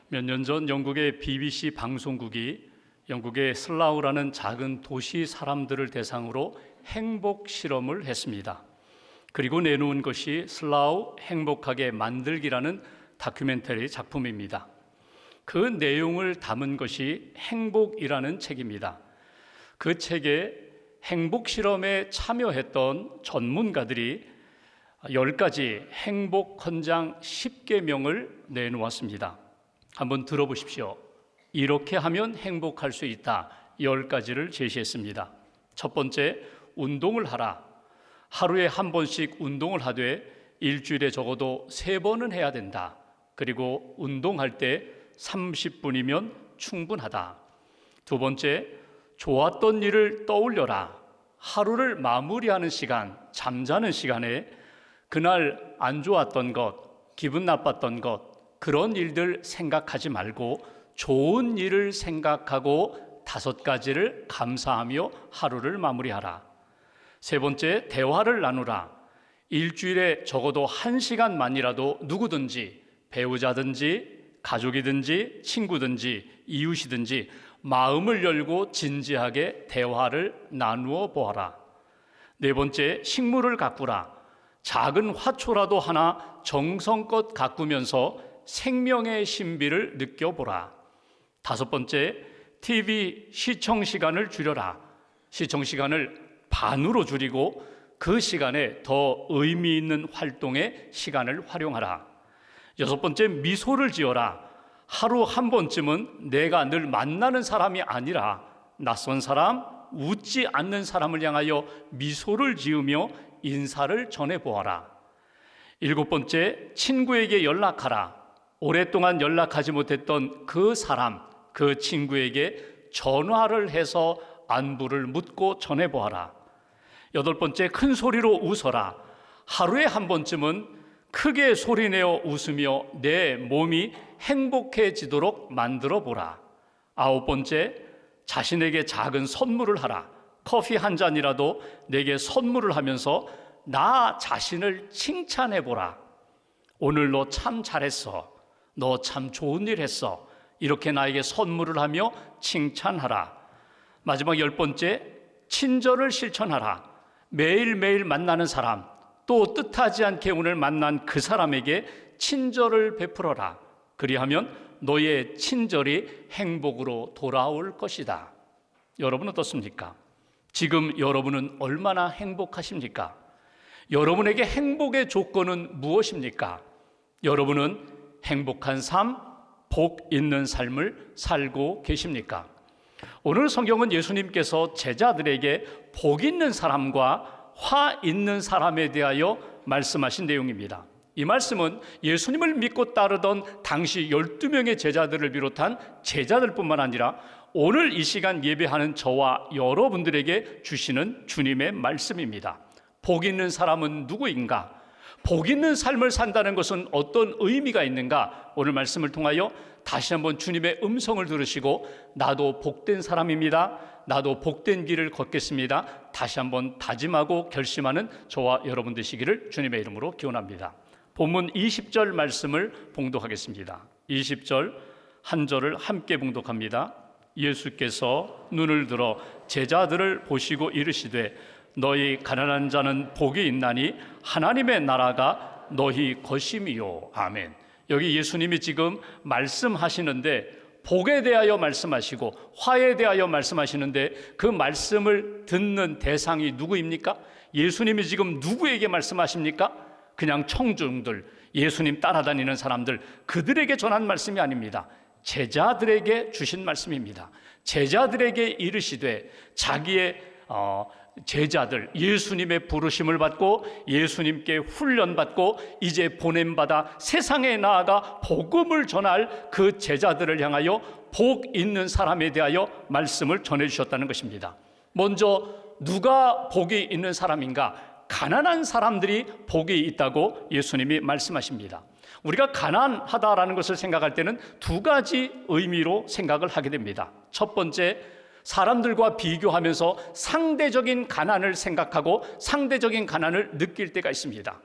몇 년 전 영국의 BBC 방송국이 영국의 슬라우라는 작은 도시 사람들을 대상으로 행복 실험을 했습니다. 그리고 내놓은 것이 슬라우 행복하게 만들기라는 다큐멘터리 작품입니다. 그 내용을 담은 것이 행복이라는 책입니다. 그 책에 행복 실험에 참여했던 전문가들이 10가지 행복 헌장 10계명을 내놓았습니다. 한번 들어보십시오. 이렇게 하면 행복할 수 있다. 10가지를 제시했습니다. 첫 번째, 운동을 하라. 하루에 한 번씩 운동을 하되 일주일에 적어도 3번은 해야 된다. 그리고 운동할 때 30분이면 충분하다. 두 번째, 좋았던 일을 떠올려라. 하루를 마무리하는 시간, 잠자는 시간에 그날 안 좋았던 것, 기분 나빴던 것, 그런 일들 생각하지 말고 좋은 일을 생각하고 5가지를 감사하며 하루를 마무리하라. 세 번째, 대화를 나누라. 일주일에 적어도 1시간만이라도 누구든지, 배우자든지 가족이든지 친구든지 이웃이든지 마음을 열고 진지하게 대화를 나누어 보아라. 네 번째, 식물을 가꾸라. 작은 화초라도 하나 정성껏 가꾸면서 생명의 신비를 느껴보라. 다섯 번째, TV 시청 시간을 줄여라. 시청 시간을 반으로 줄이고 그 시간에 더 의미 있는 활동에 시간을 활용하라. 여섯 번째, 미소를 지어라. 하루 한 번쯤은 내가 늘 만나는 사람이 아니라 낯선 사람, 웃지 않는 사람을 향하여 미소를 지으며 인사를 전해보아라. 일곱 번째, 친구에게 연락하라. 오랫동안 연락하지 못했던 그 사람, 그 친구에게 전화를 해서 안부를 묻고 전해보아라. 여덟 번째, 큰 소리로 웃어라. 하루에 한 번쯤은 크게 소리내어 웃으며 내 몸이 행복해지도록 만들어 보라. 아홉 번째, 자신에게 작은 선물을 하라. 커피 한 잔이라도 내게 선물을 하면서 나 자신을 칭찬해 보라. 오늘 너 참 잘했어. 너 참 좋은 일 했어. 이렇게 나에게 선물을 하며 칭찬하라. 마지막 10번째, 친절을 실천하라. 매일매일 만나는 사람, 또 뜻하지 않게 오늘 만난 그 사람에게 친절을 베풀어라. 그리하면 너의 친절이 행복으로 돌아올 것이다. 여러분 어떻습니까? 지금 여러분은 얼마나 행복하십니까? 여러분에게 행복의 조건은 무엇입니까? 여러분은 행복한 삶, 복 있는 삶을 살고 계십니까? 오늘 성경은 예수님께서 제자들에게 복 있는 사람과 화 있는 사람에 대하여 말씀하신 내용입니다. 이 말씀은 예수님을 믿고 따르던 당시 12명의 제자들을 비롯한 제자들뿐만 아니라 오늘 이 시간 예배하는 저와 여러분들에게 주시는 주님의 말씀입니다. 복 있는 사람은 누구인가? 복 있는 삶을 산다는 것은 어떤 의미가 있는가? 오늘 말씀을 통하여 다시 한번 주님의 음성을 들으시고 나도 복된 사람입니다. 나도 복된 길을 걷겠습니다. 다시 한번 다짐하고 결심하는 저와 여러분 되시기를 주님의 이름으로 기원합니다. 본문 20절 말씀을 봉독하겠습니다. 20절 한 절을 함께 봉독합니다. 예수께서 눈을 들어 제자들을 보시고 이르시되 너희 가난한 자는 복이 있나니 하나님의 나라가 너희 것임이요. 아멘. 여기 예수님이 지금 말씀하시는데 복에 대하여 말씀하시고 화에 대하여 말씀하시는데 그 말씀을 듣는 대상이 누구입니까? 예수님이 지금 누구에게 말씀하십니까? 그냥 청중들, 예수님 따라다니는 사람들, 그들에게 전한 말씀이 아닙니다. 제자들에게 주신 말씀입니다. 제자들에게 이르시되 자기의 제자들, 예수님의 부르심을 받고 예수님께 훈련받고 이제 보냄받아 세상에 나아가 복음을 전할 그 제자들을 향하여 복 있는 사람에 대하여 말씀을 전해주셨다는 것입니다. 먼저 누가 복이 있는 사람인가? 가난한 사람들이 복이 있다고 예수님이 말씀하십니다. 우리가 가난하다라는 것을 생각할 때는 2가지 의미로 생각을 하게 됩니다. 첫 번째, 사람들과 비교하면서 상대적인 가난을 생각하고 상대적인 가난을 느낄 때가 있습니다.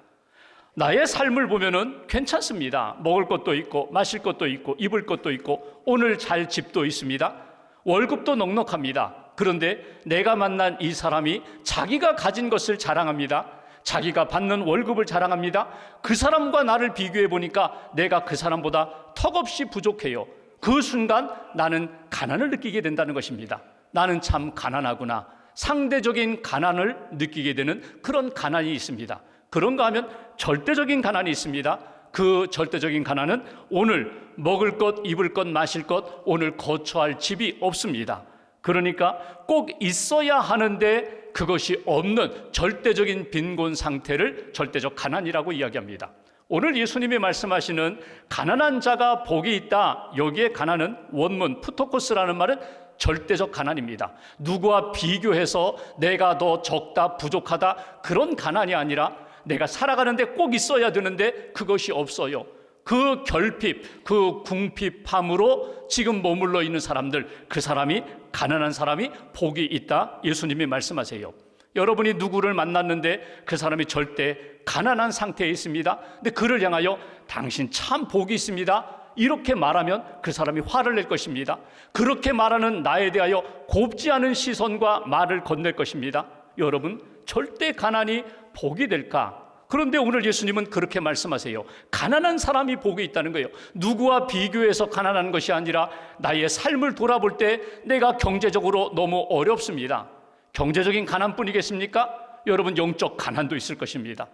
나의 삶을 보면은 괜찮습니다. 먹을 것도 있고 마실 것도 있고 입을 것도 있고 오늘 잘 집도 있습니다. 월급도 넉넉합니다. 그런데 내가 만난 이 사람이 자기가 가진 것을 자랑합니다. 자기가 받는 월급을 자랑합니다. 그 사람과 나를 비교해 보니까 내가 그 사람보다 턱없이 부족해요. 그 순간 나는 가난을 느끼게 된다는 것입니다. 나는 참 가난하구나. 상대적인 가난을 느끼게 되는 그런 가난이 있습니다. 그런가 하면 절대적인 가난이 있습니다. 그 절대적인 가난은 오늘 먹을 것, 입을 것, 마실 것, 오늘 거처할 집이 없습니다. 그러니까 꼭 있어야 하는데 그것이 없는 절대적인 빈곤 상태를 절대적 가난이라고 이야기합니다. 오늘 예수님이 말씀하시는 가난한 자가 복이 있다. 여기에 가난은 원문 푸토코스라는 말은 절대적 가난입니다. 누구와 비교해서 내가 더 적다, 부족하다 그런 가난이 아니라 내가 살아가는데 꼭 있어야 되는데 그것이 없어요. 그 결핍, 그 궁핍함으로 지금 머물러 있는 사람들, 그 사람이 가난한 사람이 복이 있다. 예수님이 말씀하세요. 여러분이 누구를 만났는데 그 사람이 절대 가난한 상태에 있습니다. 근데 그를 향하여 당신 참 복이 있습니다. 이렇게 말하면 그 사람이 화를 낼 것입니다. 그렇게 말하는 나에 대하여 곱지 않은 시선과 말을 건넬 것입니다. 여러분, 절대 가난이 복이 될까? 그런데 오늘 예수님은 그렇게 말씀하세요. 가난한 사람이 복이 있다는 거예요. 누구와 비교해서 가난한 것이 아니라 나의 삶을 돌아볼 때 내가 경제적으로 너무 어렵습니다. 경제적인 가난뿐이겠습니까? 여러분, 영적 가난도 있을 것입니다.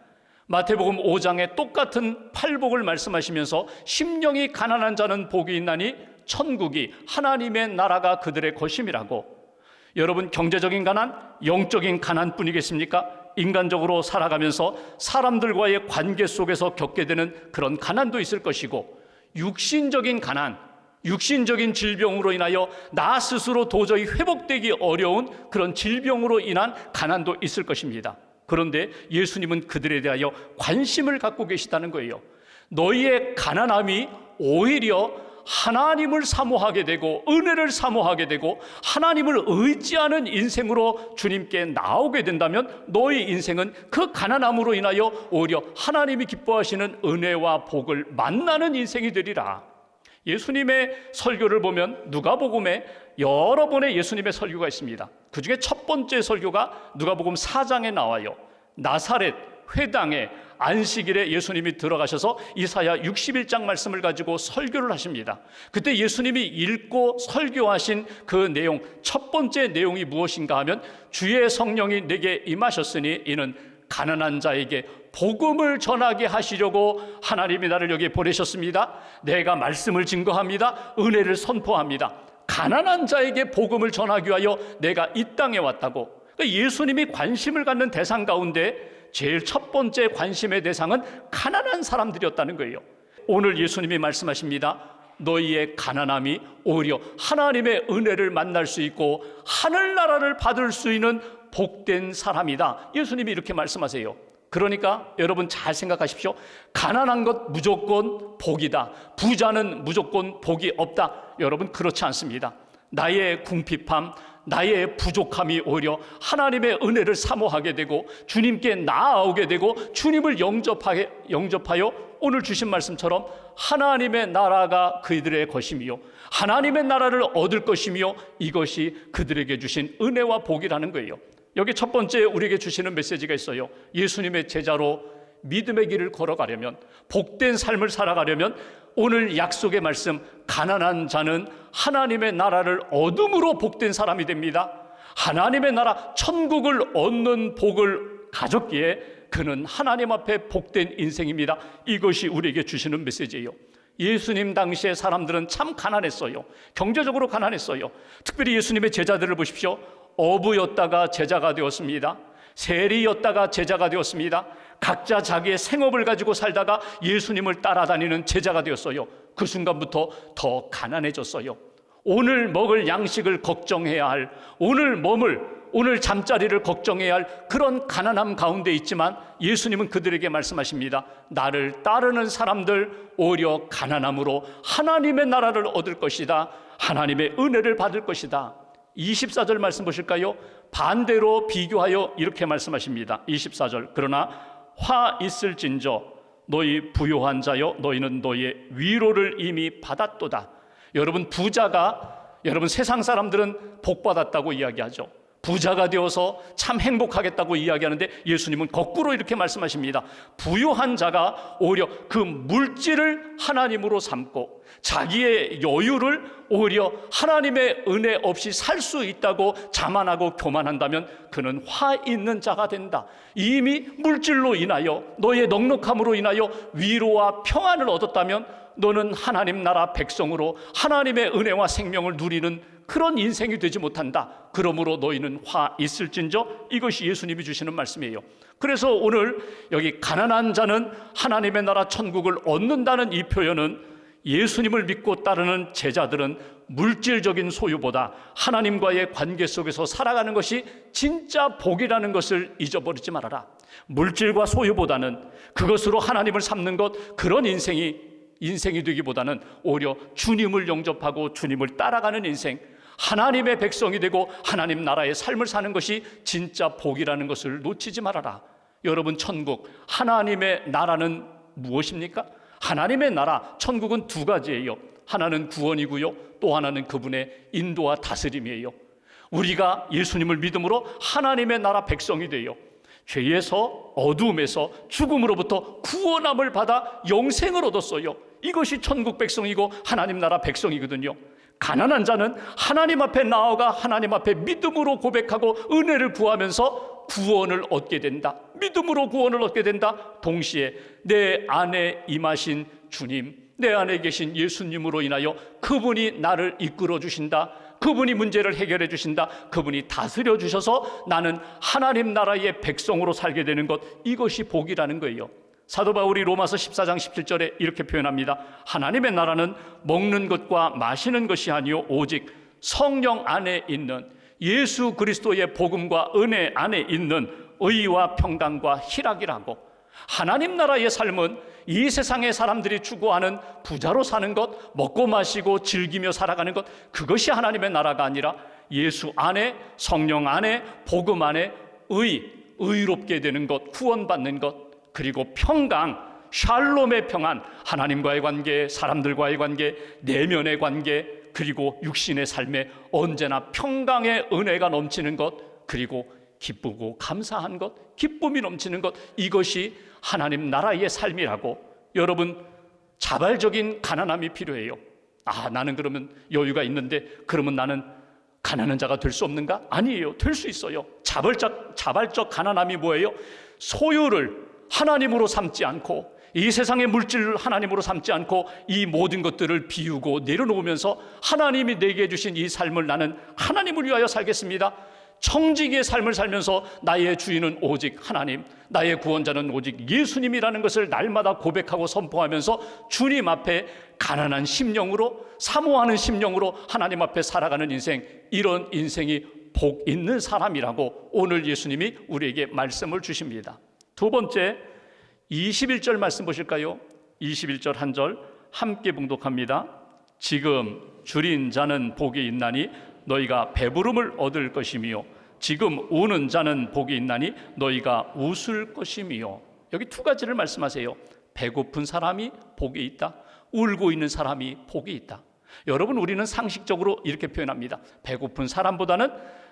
마태복음 5장에 똑같은 팔복을 말씀하시면서 심령이 가난한 자는 복이 있나니 천국이 하나님의 나라가 그들의 것임이라고. 여러분, 경제적인 가난, 영적인 가난뿐이겠습니까? 인간적으로 살아가면서 사람들과의 관계 속에서 겪게 되는 그런 가난도 있을 것이고, 육신적인 가난, 육신적인 질병으로 인하여 나 스스로 도저히 회복되기 어려운 그런 질병으로 인한 가난도 있을 것입니다. 그런데 예수님은 그들에 대하여 관심을 갖고 계시다는 거예요. 너희의 가난함이 오히려 하나님을 사모하게 되고 은혜를 사모하게 되고 하나님을 의지하는 인생으로 주님께 나오게 된다면 너희 인생은 그 가난함으로 인하여 오히려 하나님이 기뻐하시는 은혜와 복을 만나는 인생이 되리라. 예수님의 설교를 보면 누가복음에 여러 번의 예수님의 설교가 있습니다. 그 중에 첫 번째 설교가 누가복음 4장에 나와요. 나사렛 회당에 안식일에 예수님이 들어가셔서 이사야 61장 말씀을 가지고 설교를 하십니다. 그때 예수님이 읽고 설교하신 그 내용, 첫 번째 내용이 무엇인가 하면 주의 성령이 내게 임하셨으니 이는 가난한 자에게 복음을 전하게 하시려고 하나님이 나를 여기에 보내셨습니다. 내가 말씀을 증거합니다. 은혜를 선포합니다. 가난한 자에게 복음을 전하기 위하여 내가 이 땅에 왔다고. 그러니까 예수님이 관심을 갖는 대상 가운데 제일 첫 번째 관심의 대상은 가난한 사람들이었다는 거예요. 오늘 예수님이 말씀하십니다. 너희의 가난함이 오히려 하나님의 은혜를 만날 수 있고 하늘나라를 받을 수 있는 복된 사람이다. 예수님이 이렇게 말씀하세요. 그러니까 여러분 잘 생각하십시오. 가난한 것 무조건 복이다. 부자는 무조건 복이 없다. 여러분, 그렇지 않습니다. 나의 궁핍함, 나의 부족함이 오히려 하나님의 은혜를 사모하게 되고 주님께 나아오게 되고 주님을 영접하여 오늘 주신 말씀처럼 하나님의 나라가 그들의 것이며 하나님의 나라를 얻을 것이며 이것이 그들에게 주신 은혜와 복이라는 거예요. 여기 첫 번째 우리에게 주시는 메시지가 있어요. 예수님의 제자로 믿음의 길을 걸어가려면, 복된 삶을 살아가려면 오늘 약속의 말씀, 가난한 자는 하나님의 나라를 얻음으로 복된 사람이 됩니다. 하나님의 나라 천국을 얻는 복을 가졌기에 그는 하나님 앞에 복된 인생입니다. 이것이 우리에게 주시는 메시지예요. 예수님 당시에 사람들은 참 가난했어요. 경제적으로 가난했어요. 특별히 예수님의 제자들을 보십시오. 어부였다가 제자가 되었습니다. 세리였다가 제자가 되었습니다. 각자 자기의 생업을 가지고 살다가 예수님을 따라다니는 제자가 되었어요. 그 순간부터 더 가난해졌어요. 오늘 먹을 양식을 걱정해야 할, 오늘 잠자리를 걱정해야 할 그런 가난함 가운데 있지만 예수님은 그들에게 말씀하십니다. 나를 따르는 사람들 오히려 가난함으로 하나님의 나라를 얻을 것이다. 하나님의 은혜를 받을 것이다. 24절 말씀 보실까요? 반대로 비교하여 이렇게 말씀하십니다. 24절. 그러나 화 있을진저 너희 부요한 자여, 너희는 너희의 위로를 이미 받았도다. 여러분, 여러분 세상 사람들은 복 받았다고 이야기하죠. 부자가 되어서 참 행복하겠다고 이야기하는데 예수님은 거꾸로 이렇게 말씀하십니다. 부유한 자가 오히려 그 물질을 하나님으로 삼고 자기의 여유를 오히려 하나님의 은혜 없이 살 수 있다고 자만하고 교만한다면 그는 화 있는 자가 된다. 이미 물질로 인하여 너의 넉넉함으로 인하여 위로와 평안을 얻었다면 너는 하나님 나라 백성으로 하나님의 은혜와 생명을 누리는 그런 인생이 되지 못한다. 그러므로 너희는 화 있을진저. 이것이 예수님이 주시는 말씀이에요. 그래서 오늘 여기 가난한 자는 하나님의 나라 천국을 얻는다는 이 표현은 예수님을 믿고 따르는 제자들은 물질적인 소유보다 하나님과의 관계 속에서 살아가는 것이 진짜 복이라는 것을 잊어버리지 말아라. 물질과 소유보다는 그것으로 하나님을 삼는 것, 그런 인생이 되기보다는 오히려 주님을 영접하고 주님을 따라가는 인생, 하나님의 백성이 되고 하나님 나라의 삶을 사는 것이 진짜 복이라는 것을 놓치지 말아라. 여러분, 천국, 하나님의 나라는 무엇입니까? 하나님의 나라, 천국은 두 가지예요. 하나는 구원이고요, 또 하나는 그분의 인도와 다스림이에요. 우리가 예수님을 믿음으로 하나님의 나라 백성이 돼요. 죄에서, 어두움에서, 죽음으로부터 구원함을 받아 영생을 얻었어요. 이것이 천국 백성이고 하나님 나라 백성이거든요. 가난한 자는 하나님 앞에 나아가 하나님 앞에 믿음으로 고백하고 은혜를 구하면서 구원을 얻게 된다. 믿음으로 구원을 얻게 된다. 동시에 내 안에 임하신 주님, 내 안에 계신 예수님으로 인하여 그분이 나를 이끌어 주신다. 그분이 문제를 해결해 주신다. 그분이 다스려 주셔서 나는 하나님 나라의 백성으로 살게 되는 것, 이것이 복이라는 거예요. 사도 바울이 로마서 14장 17절에 이렇게 표현합니다. 하나님의 나라는 먹는 것과 마시는 것이 아니요 오직 성령 안에 있는 예수 그리스도의 복음과 은혜 안에 있는 의와 평강과 희락이라고. 하나님 나라의 삶은 이 세상의 사람들이 추구하는 부자로 사는 것, 먹고 마시고 즐기며 살아가는 것, 그것이 하나님의 나라가 아니라 예수 안에, 성령 안에, 복음 안에 의롭게 되는 것, 구원받는 것, 그리고 평강, 샬롬의 평안, 하나님과의 관계, 사람들과의 관계, 내면의 관계, 그리고 육신의 삶에 언제나 평강의 은혜가 넘치는 것, 그리고 기쁘고 감사한 것, 기쁨이 넘치는 것, 이것이 하나님 나라의 삶이라고. 여러분, 자발적인 가난함이 필요해요. 나는 그러면 여유가 있는데 그러면 나는 가난한 자가 될 수 없는가? 아니에요. 될 수 있어요. 자발적 가난함이 뭐예요? 소유를 하나님으로 삼지 않고, 이 세상의 물질을 하나님으로 삼지 않고 이 모든 것들을 비우고 내려놓으면서 하나님이 내게 주신 이 삶을 나는 하나님을 위하여 살겠습니다. 청지기의 삶을 살면서 나의 주인은 오직 하나님, 나의 구원자는 오직 예수님이라는 것을 날마다 고백하고 선포하면서 주님 앞에 가난한 심령으로, 사모하는 심령으로 하나님 앞에 살아가는 인생, 이런 인생이 복 있는 사람이라고 오늘 예수님이 우리에게 말씀을 주십니다. 두 번째, 21절 말씀 보실까요? 21절 한 절 함께 봉독합니다. 지금 줄인 자는 복이 있나니 너희가 배부름을 얻을 것이며 지금 우는 자는 복이 있나니 너희가 웃을 것이며. 여기 두 가지를 말씀하세요. 배고픈 사람이 복이 있다, 울고 있는 사람이 복이 있다. 여러분, 우리는 상식적으로 이렇게 표현합니다. 배고픈 사람보다는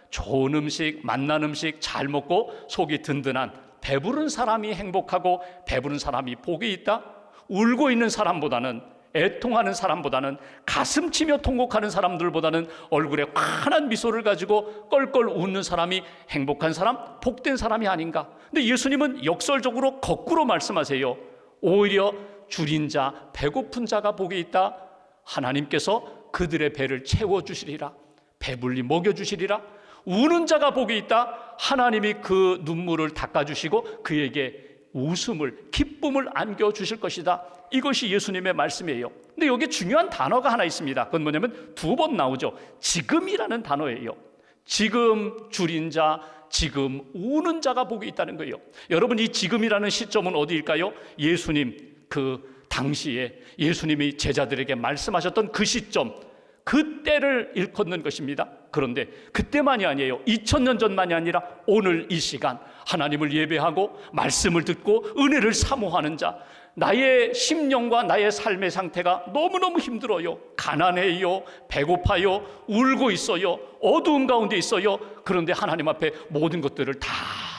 좋은 음식, 맛난 음식 잘 먹고 속이 든든한 배부른 사람이 행복하고 배부른 사람이 복이 있다. 울고 있는 사람보다는, 애통하는 사람보다는, 가슴 치며 통곡하는 사람들보다는 얼굴에 환한 미소를 가지고 껄껄 웃는 사람이 행복한 사람, 복된 사람이 아닌가. 근데 예수님은 역설적으로 거꾸로 말씀하세요. 오히려 줄인 자, 배고픈 자가 복이 있다. 하나님께서 그들의 배를 채워주시리라. 배불리 먹여주시리라. 우는 자가 복이 있다. 하나님이 그 눈물을 닦아주시고 그에게 웃음을, 기쁨을 안겨주실 것이다. 이것이 예수님의 말씀이에요. 근데 여기 중요한 단어가 하나 있습니다. 그건 뭐냐면 두 번 나오죠. 지금이라는 단어예요. 지금 줄인 자, 지금 우는 자가 복이 있다는 거예요. 여러분, 이 지금이라는 시점은 어디일까요? 예수님 그 당시에 예수님이 제자들에게 말씀하셨던 그 시점, 그때를 일컫는 것입니다. 그런데 그때만이 아니에요. 2000년 전만이 아니라 오늘 이 시간 하나님을 예배하고 말씀을 듣고 은혜를 사모하는 자, 나의 심령과 나의 삶의 상태가 너무너무 힘들어요. 가난해요. 배고파요. 울고 있어요. 어두운 가운데 있어요. 그런데 하나님 앞에 모든 것들을 다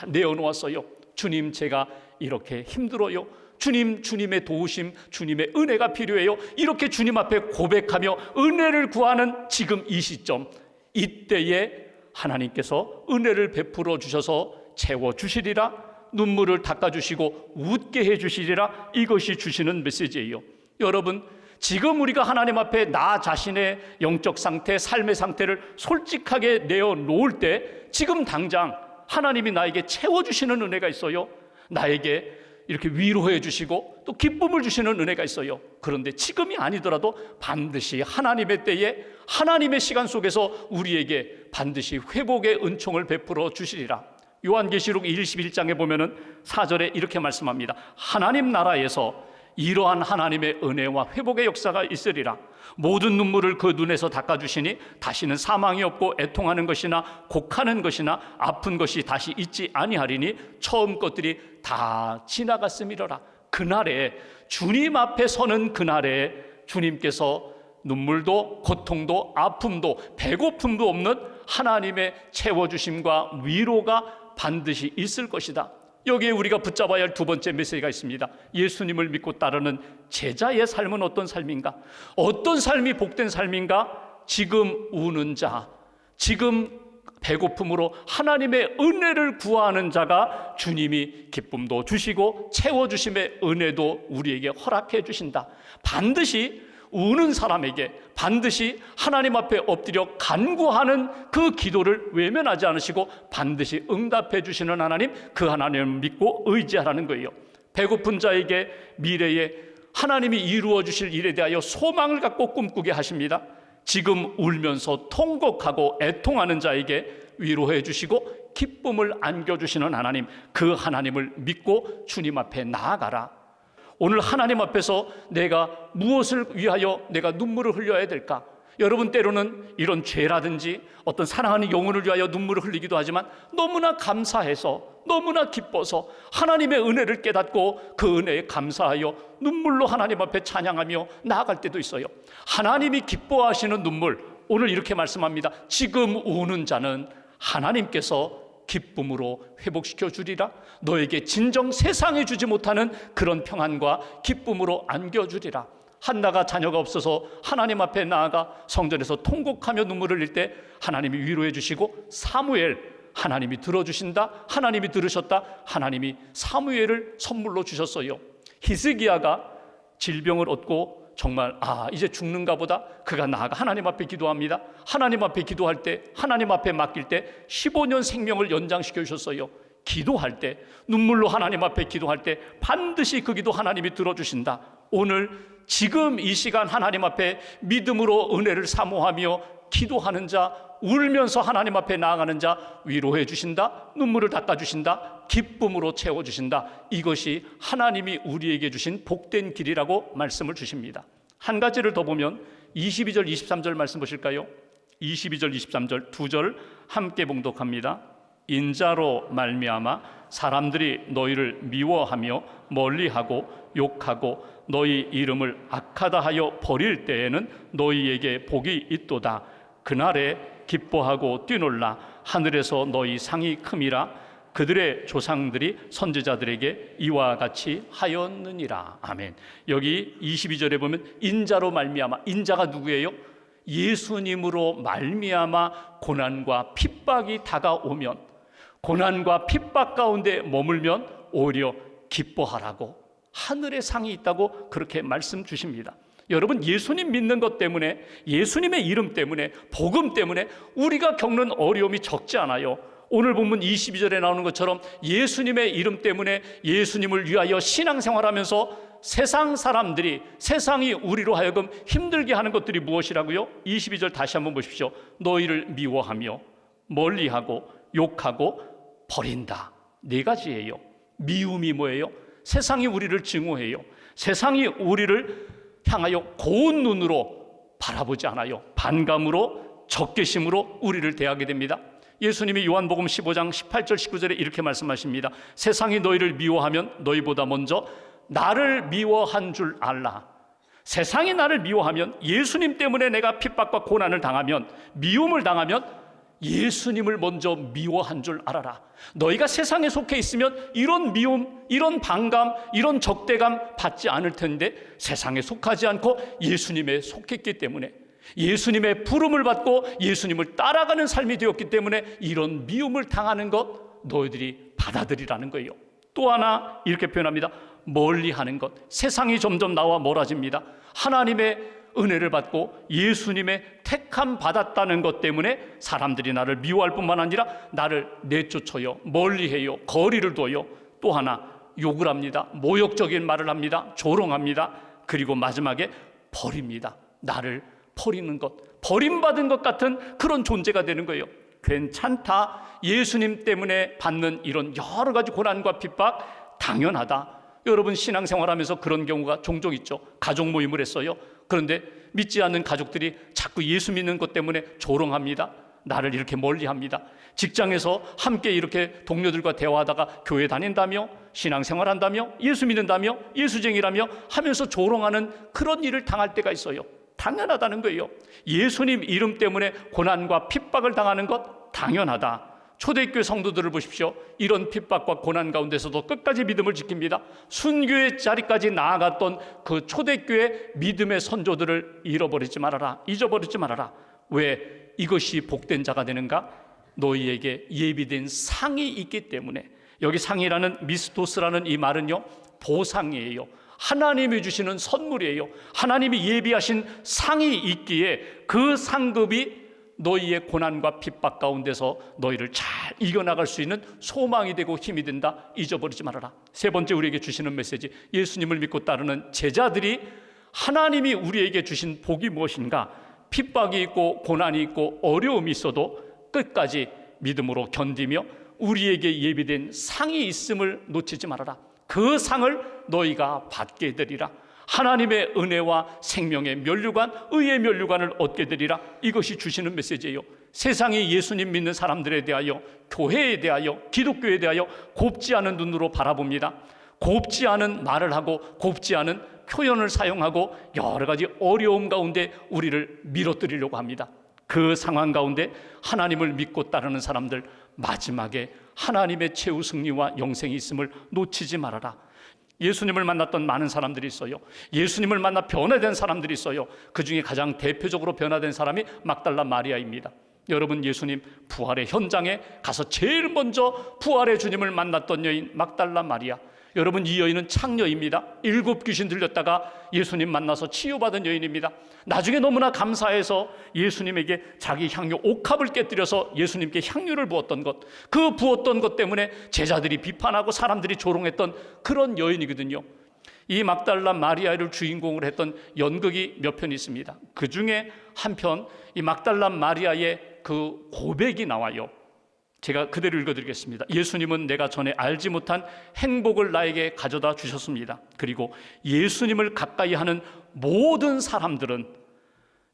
내어놓았어요. 주님, 제가 이렇게 힘들어요. 주님, 주님의 도우심, 주님의 은혜가 필요해요. 이렇게 주님 앞에 고백하며 은혜를 구하는 지금 이 시점, 이때에 하나님께서 은혜를 베풀어 주셔서 채워주시리라, 눈물을 닦아주시고 웃게 해주시리라, 이것이 주시는 메시지예요. 여러분, 지금 우리가 하나님 앞에 나 자신의 영적 상태, 삶의 상태를 솔직하게 내어놓을 때 지금 당장 하나님이 나에게 채워주시는 은혜가 있어요. 나에게 이렇게 위로해 주시고 또 기쁨을 주시는 은혜가 있어요. 그런데 지금이 아니더라도 반드시 하나님의 때에, 하나님의 시간 속에서 우리에게 반드시 회복의 은총을 베풀어 주시리라. 요한계시록 21장에 보면은 4절에 이렇게 말씀합니다. 하나님 나라에서 이러한 하나님의 은혜와 회복의 역사가 있으리라. 모든 눈물을 그 눈에서 닦아주시니 다시는 사망이 없고 애통하는 것이나 곡하는 것이나 아픈 것이 다시 있지 아니하리니 처음 것들이 다 지나갔음이로라. 그날에, 주님 앞에 서는 그날에 주님께서 눈물도 고통도 아픔도 배고픔도 없는 하나님의 채워주심과 위로가 반드시 있을 것이다. 여기에 우리가 붙잡아야 할 두 번째 메시지가 있습니다. 예수님을 믿고 따르는 제자의 삶은 어떤 삶인가? 어떤 삶이 복된 삶인가? 지금 우는 자, 지금 배고픔으로 하나님의 은혜를 구하는 자가 주님이 기쁨도 주시고 채워주심의 은혜도 우리에게 허락해 주신다. 반드시 우는 사람에게, 반드시 하나님 앞에 엎드려 간구하는 그 기도를 외면하지 않으시고 반드시 응답해 주시는 하나님, 그 하나님을 믿고 의지하라는 거예요. 배고픈 자에게 미래에 하나님이 이루어 주실 일에 대하여 소망을 갖고 꿈꾸게 하십니다. 지금 울면서 통곡하고 애통하는 자에게 위로해 주시고 기쁨을 안겨주시는 하나님, 그 하나님을 믿고 주님 앞에 나아가라. 오늘 하나님 앞에서 내가 무엇을 위하여 내가 눈물을 흘려야 될까? 여러분, 때로는 이런 죄라든지 어떤 사랑하는 영혼을 위하여 눈물을 흘리기도 하지만 너무나 감사해서, 너무나 기뻐서 하나님의 은혜를 깨닫고 그 은혜에 감사하여 눈물로 하나님 앞에 찬양하며 나아갈 때도 있어요. 하나님이 기뻐하시는 눈물, 오늘 이렇게 말씀합니다. 지금 우는 자는 하나님께서 기쁨으로 회복시켜 주리라. 너에게 진정 세상에 주지 못하는 그런 평안과 기쁨으로 안겨주리라. 한나가 자녀가 없어서 하나님 앞에 나아가 성전에서 통곡하며 눈물을 흘릴 때 하나님이 위로해 주시고, 사무엘, 하나님이 들어주신다, 하나님이 들으셨다, 하나님이 사무엘을 선물로 주셨어요. 히스기야가 질병을 얻고 정말 이제 죽는가 보다, 그가 나아가 하나님 앞에 기도합니다. 하나님 앞에 기도할 때, 하나님 앞에 맡길 때 15년 생명을 연장시켜 주셨어요. 기도할 때, 눈물로 하나님 앞에 기도할 때 반드시 그 기도 하나님이 들어주신다. 오늘 지금 이 시간 하나님 앞에 믿음으로 은혜를 사모하며 기도하는 자, 울면서 하나님 앞에 나아가는 자 위로해 주신다, 눈물을 닦아주신다, 기쁨으로 채워주신다. 이것이 하나님이 우리에게 주신 복된 길이라고 말씀을 주십니다. 한 가지를 더 보면 22절 23절 말씀 보실까요? 22절 23절 두 절 함께 봉독합니다. 인자로 말미암아 사람들이 너희를 미워하며 멀리하고 욕하고 너희 이름을 악하다 하여 버릴 때에는 너희에게 복이 있도다. 그날에 기뻐하고 뛰놀라. 하늘에서 너희 상이 큼이라. 그들의 조상들이 선지자들에게 이와 같이 하였느니라. 아멘. 여기 22절에 보면 인자로 말미암아, 인자가 누구예요? 예수님으로 말미암아 고난과 핍박이 다가오면, 고난과 핍박 가운데 머물면 오히려 기뻐하라고 하늘의 상이 있다고 그렇게 말씀 주십니다. 여러분, 예수님 믿는 것 때문에, 예수님의 이름 때문에, 복음 때문에 우리가 겪는 어려움이 적지 않아요. 오늘 본문 22절에 나오는 것처럼 예수님의 이름 때문에 예수님을 위하여 신앙생활하면서 세상 사람들이, 세상이 우리로 하여금 힘들게 하는 것들이 무엇이라고요? 22절 다시 한번 보십시오. 너희를 미워하며 멀리하고 욕하고 버린다. 네 가지예요. 미움이 뭐예요? 세상이 우리를 증오해요. 세상이 우리를 향하여 고운 눈으로 바라보지 않아요. 반감으로, 적개심으로 우리를 대하게 됩니다. 예수님이 요한복음 15장 18절 19절에 이렇게 말씀하십니다. 세상이 너희를 미워하면 너희보다 먼저 나를 미워한 줄 알라. 세상이 나를 미워하면, 예수님 때문에 내가 핍박과 고난을 당하면, 미움을 당하면 예수님을 먼저 미워한 줄 알아라. 너희가 세상에 속해 있으면 이런 미움, 이런 반감, 이런 적대감 받지 않을 텐데, 세상에 속하지 않고 예수님에 속했기 때문에, 예수님의 부름을 받고 예수님을 따라가는 삶이 되었기 때문에 이런 미움을 당하는 것 너희들이 받아들이라는 거예요. 또 하나 이렇게 표현합니다. 멀리하는 것. 세상이 점점 나와 멀어집니다. 하나님의 은혜를 받고 예수님의 택함 받았다는 것 때문에 사람들이 나를 미워할 뿐만 아니라 나를 내쫓아요, 멀리해요, 거리를 둬요. 또 하나 욕을 합니다. 모욕적인 말을 합니다. 조롱합니다. 그리고 마지막에 버립니다. 나를 버리는 것, 버림받은 것 같은 그런 존재가 되는 거예요. 괜찮다, 예수님 때문에 받는 이런 여러 가지 고난과 핍박 당연하다. 여러분 신앙생활하면서 그런 경우가 종종 있죠. 가족 모임을 했어요. 그런데 믿지 않는 가족들이 자꾸 예수 믿는 것 때문에 조롱합니다. 나를 이렇게 멀리합니다. 직장에서 함께 이렇게 동료들과 대화하다가 교회 다닌다며, 신앙생활한다며, 예수 믿는다며, 예수쟁이라며 하면서 조롱하는 그런 일을 당할 때가 있어요. 당연하다는 거예요. 예수님 이름 때문에 고난과 핍박을 당하는 것 당연하다. 초대교회 성도들을 보십시오. 이런 핍박과 고난 가운데서도 끝까지 믿음을 지킵니다. 순교의 자리까지 나아갔던 그 초대교회 믿음의 선조들을 잊어버리지 말아라. 왜 이것이 복된 자가 되는가? 너희에게 예비된 상이 있기 때문에. 여기 상이라는 미스토스라는 이 말은요, 보상이에요. 하나님이 주시는 선물이에요. 하나님이 예비하신 상이 있기에 그 상급이 너희의 고난과 핍박 가운데서 너희를 잘 이겨나갈 수 있는 소망이 되고 힘이 된다. 잊어버리지 말아라. 세 번째 우리에게 주시는 메시지, 예수님을 믿고 따르는 제자들이 하나님이 우리에게 주신 복이 무엇인가? 핍박이 있고 고난이 있고 어려움이 있어도 끝까지 믿음으로 견디며 우리에게 예비된 상이 있음을 놓치지 말아라. 그 상을 너희가 받게 되리라. 하나님의 은혜와 생명의 면류관, 의의 면류관을 얻게 되리라. 이것이 주시는 메시지예요. 세상이 예수님 믿는 사람들에 대하여, 교회에 대하여, 기독교에 대하여 곱지 않은 눈으로 바라봅니다. 곱지 않은 말을 하고 곱지 않은 표현을 사용하고 여러 가지 어려움 가운데 우리를 밀어뜨리려고 합니다. 그 상황 가운데 하나님을 믿고 따르는 사람들, 마지막에 하나님의 최후 승리와 영생이 있음을 놓치지 말아라. 예수님을 만났던 많은 사람들이 있어요. 예수님을 만나 변화된 사람들이 있어요. 그 중에 가장 대표적으로 변화된 사람이 막달라 마리아입니다. 여러분, 예수님 부활의 현장에 가서 제일 먼저 부활의 주님을 만났던 여인 막달라 마리아. 여러분, 이 여인은 창녀입니다. 7 귀신 들렸다가 예수님 만나서 치유받은 여인입니다. 나중에 너무나 감사해서 예수님에게 자기 향유 옥합을 깨뜨려서 예수님께 향유를 부었던 것, 그 부었던 것 때문에 제자들이 비판하고 사람들이 조롱했던 그런 여인이거든요. 이 막달라 마리아를 주인공으로 했던 연극이 몇 편 있습니다. 그 중에 한 편, 이 막달라 마리아의 그 고백이 나와요. 제가 그대로 읽어드리겠습니다. 예수님은 내가 전에 알지 못한 행복을 나에게 가져다 주셨습니다. 그리고 예수님을 가까이 하는 모든 사람들은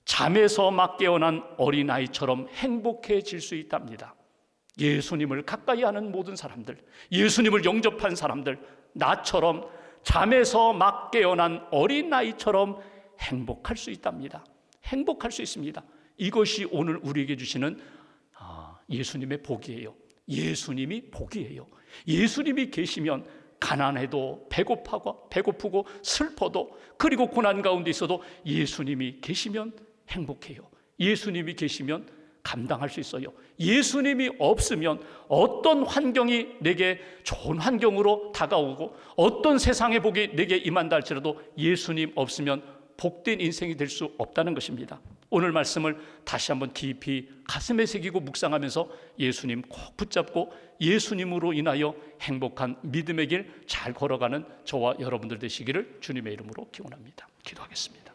잠에서 막 깨어난 어린아이처럼 행복해질 수 있답니다. 예수님을 가까이 하는 모든 사람들, 예수님을 영접한 사람들, 나처럼 잠에서 막 깨어난 어린아이처럼 행복할 수 있답니다. 행복할 수 있습니다. 이것이 오늘 우리에게 주시는 예수님의 복이에요. 예수님이 복이에요. 예수님이 계시면 가난해도 배고프고 슬퍼도, 그리고 고난 가운데 있어도 예수님이 계시면 행복해요. 예수님이 계시면 감당할 수 있어요. 예수님이 없으면 어떤 환경이 내게 좋은 환경으로 다가오고 어떤 세상의 복이 내게 임한다 할지라도 예수님 없으면 복된 인생이 될 수 없다는 것입니다. 오늘 말씀을 다시 한번 깊이 가슴에 새기고 묵상하면서 예수님 꼭 붙잡고 예수님으로 인하여 행복한 믿음의 길 잘 걸어가는 저와 여러분들 되시기를 주님의 이름으로 기원합니다. 기도하겠습니다.